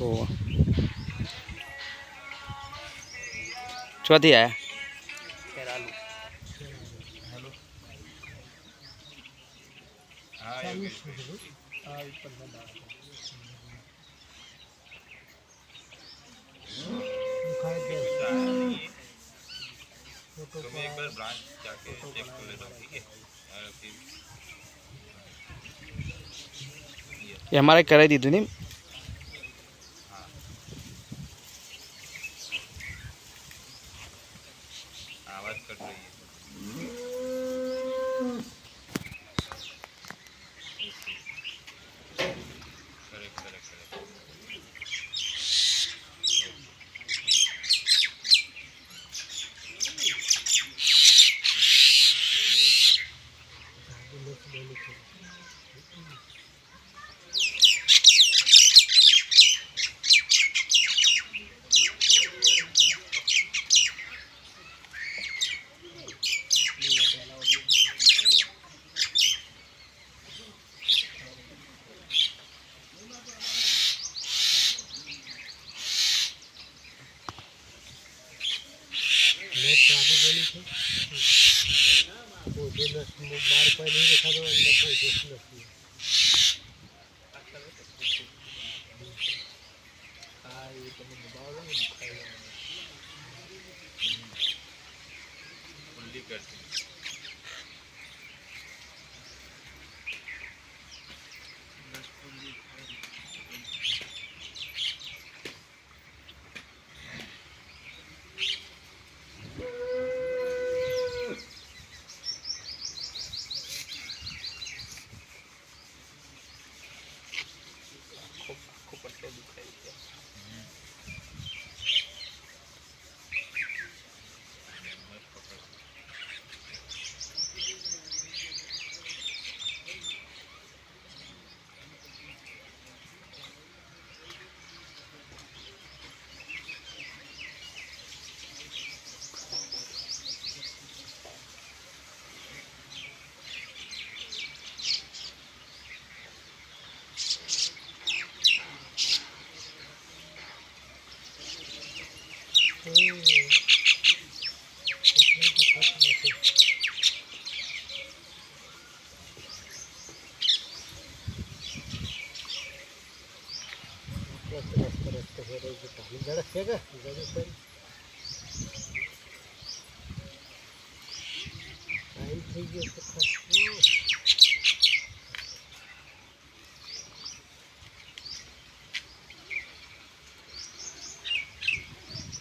ઓહો ચોથી આયા ખેરાલુ હેલો હા એ હા એ પણ ના तुम्हें एक बार ब्रांच जाके चेक कर लेना ठीक है फिर અમારે કરાવી દીધું ને हाँ आवाज़ कट रही है करेक्ट करेक्ट करेक्ट बार कोई नहीं देखा तो अंदर कोई देख नहीं हाँ ये तो मैं दबाओ ना दिखाएगा उल्टी करती पट्टे दिखाई दिया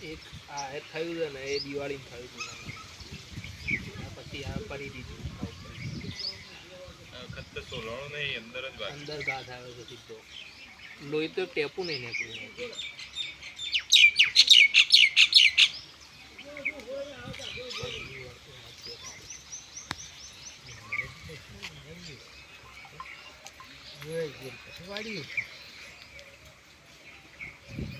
एक आ થયું છે ને એ દિવાળી થયું છે પછી આ પડી દીધું વખત તો સોલણો નહીં અંદર જ બાકી અંદર ગાથ આવે છે સીધો લોહી તો ટેપું નહીં નીકળ્યું વાડી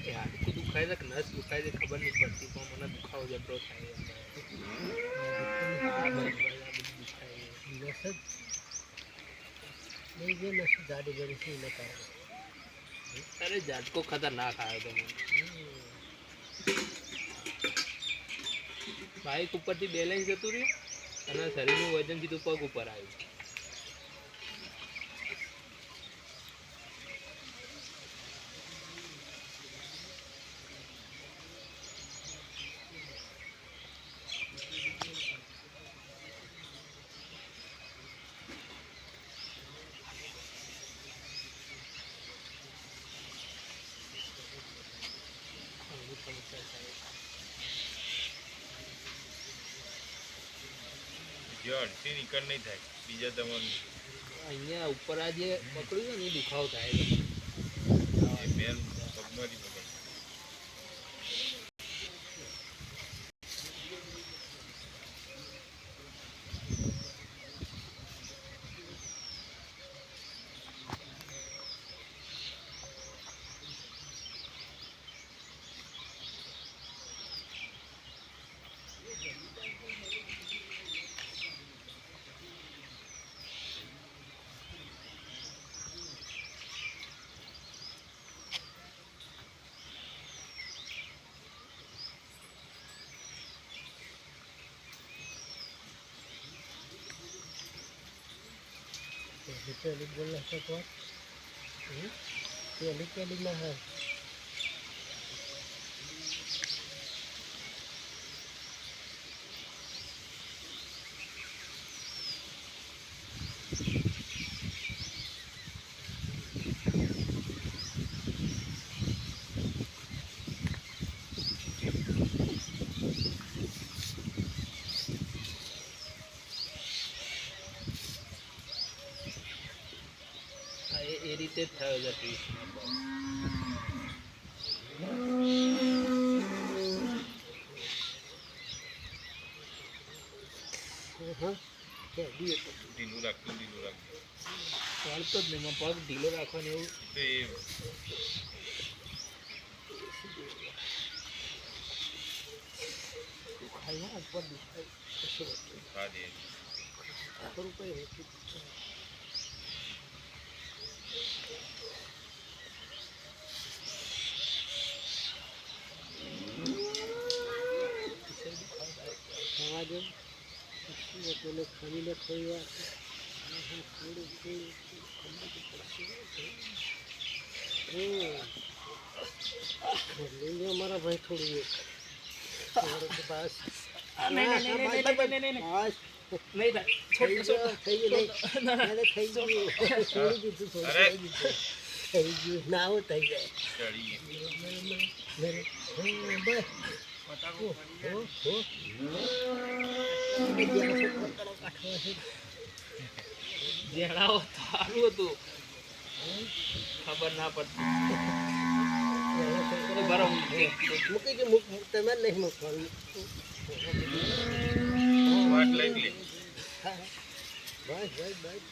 હાડકું દુખાય છે કે નસ દુખાય છે ખબર નહીં પડતી પણ મને દુખાવો જબરો થાય અરે ઝાટકો ખતરનાક આવ્યો તો મને બાઇક ઉપરથી બેલેન્સ જતું રહ્યું અને શરીરનું વજન સીધું પગ ઉપર આવ્યું અડધી નીકળ નહીં થાય બીજા તમારું અહીંયા ઉપર આ જે પકડ્યું છે ને એ દુખાવો થાય મેન પગમાંથી પકડ પહેલી બોલના છે તો પહેલીમાં હા એ રીતે જ થયો છે ટ્વિસ્ટ. હા પહેલી હતો ઢીલું રાખતું ચાલતો જ નહીં પગ ઢીલો રાખવાનો એવું તો એ દુખાય ના ઉપર દુખાય કશું ખા દે. ખરું કઈ રહેતું ખાવા દો પેલો ખમીને થોડી વાર થોડું લઈ લો મારા ભાઈ થોડું એક બસ થઈ ગયું ના આવું થઈ જાય જણાવો તો સારું હતું, ખબર ના પડતી. બરાબર મૂકી દે તમે નહીં મૂકવાનું વાટ લઈ લે. બસ બસ બસ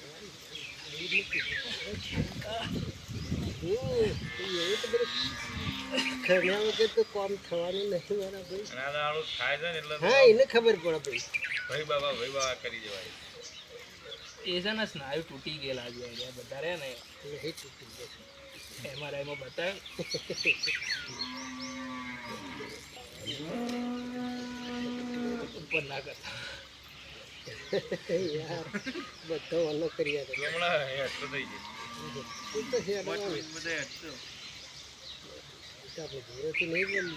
એવું તો બધું ખર્યા વગર તો કામ થવાનું નથી મારા ભાઈ. અને આ દાડો થાય છે ને એટલે હા એને ખબર પડે ભાઈ ભાઈ બાબા કરી દેવાય. એ છે ને સ્નાયુ તૂટી ગયેલા છે બધા રે ને એ તૂટી જશે એમાં બતાવે ઉપર ના કરતા યાર બધો વાલો કરી હમણાં હેઠો થઈ જાય. તું તો છે આપણે જોરેથી નહીં બોલ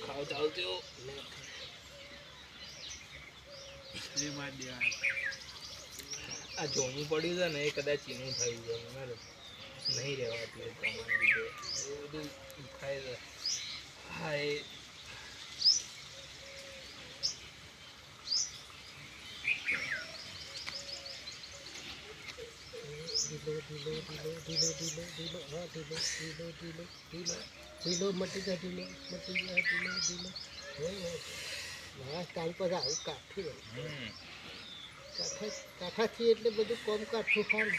ખાવ ચાલતો આ જોવું પડ્યું છે ને એ કદાચ ચીનું થયું છે મને નહીં રહેવાતું એ પ્રમાણે લીધે એવું બધું દુખાય છે. હા એ ઢીલો મટી જાય ઢીલો હા કાલ પછી આવું કાઠું કાઠાથી એટલે બધું કોમ કાઠું સારું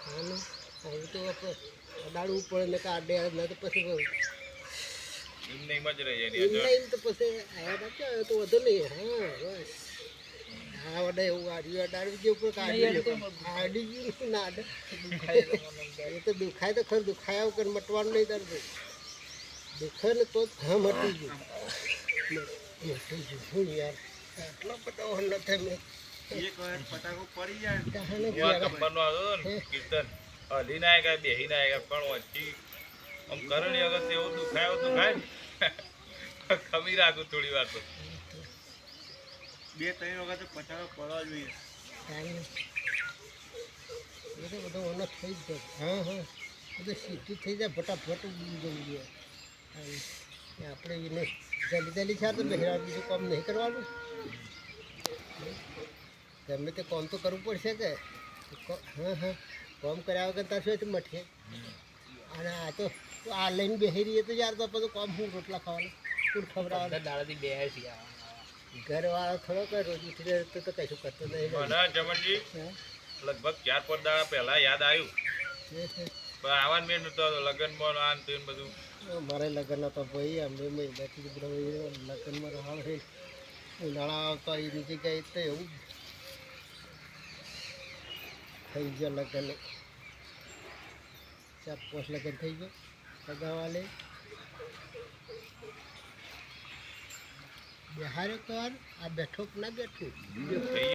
હા હવે તો અડાડવું પડે ને કાઢે ના તો પછી એમ તો પછી આયા તો વધુ નહીં હા બસ હા વડે એવું આડ્યું અડાડવું જે ઉપર કાઢી ગયું ના એ તો દુખાય તો ખરું દુખાયા વગર મટવાનું નહીં તાર ભાઈ દુખે ને તો હા મટી ગયું શું યાર આટલો બધો નથી મેં ફટાકો પડી જાય કીર્તન હલી ના આવ્યા બેહી ના આવ્યા પણ વચ્ચે આમ કરણી અગર એવું દુખાય ને ખમી રાખું થોડી વાર તો 2-3 વખત ફટાકો પડવા જોઈએ. એ તો બધો ઓનો થઈ જ જાય હા બધું સીધું થઈ જાય ફટાફટ ઉડી જવું આપણે એને જલ્દી છે તો બહેરા બીજું કામ નહીં કરવાનું ગમે તે કામ તો કરવું પડશે કે હા કામ કર્યા વગર તાર શું મઠે અને આ તો આ લઈને બેસી રહીએ તો યાર તો બધું કામ શું રોટલા ખાવાના શું ખવડાવવાના દાડાથી બે ઘરવાળો થોડો કઈ રોજ ઉઠી રહ્યો તો કશું કરતો નહીં જમણજી લગભગ 4-5 દાડા પહેલા યાદ આવ્યું પણ આવવાનું મેં નતો લગ્નમાં આ ને બધું મારે લગ્ન હતો ભાઈ અમે મહિનાથી લગ્નમાં રહાવ છે ઉનાળા આવતા એ નીચે ગઈ તો એવું થઈ ગયો લગ્ન 4-5 લગ્ન થઈ ગયો સગાવાલે બેહારે કર આ બેઠો કે ના બેઠું થઈ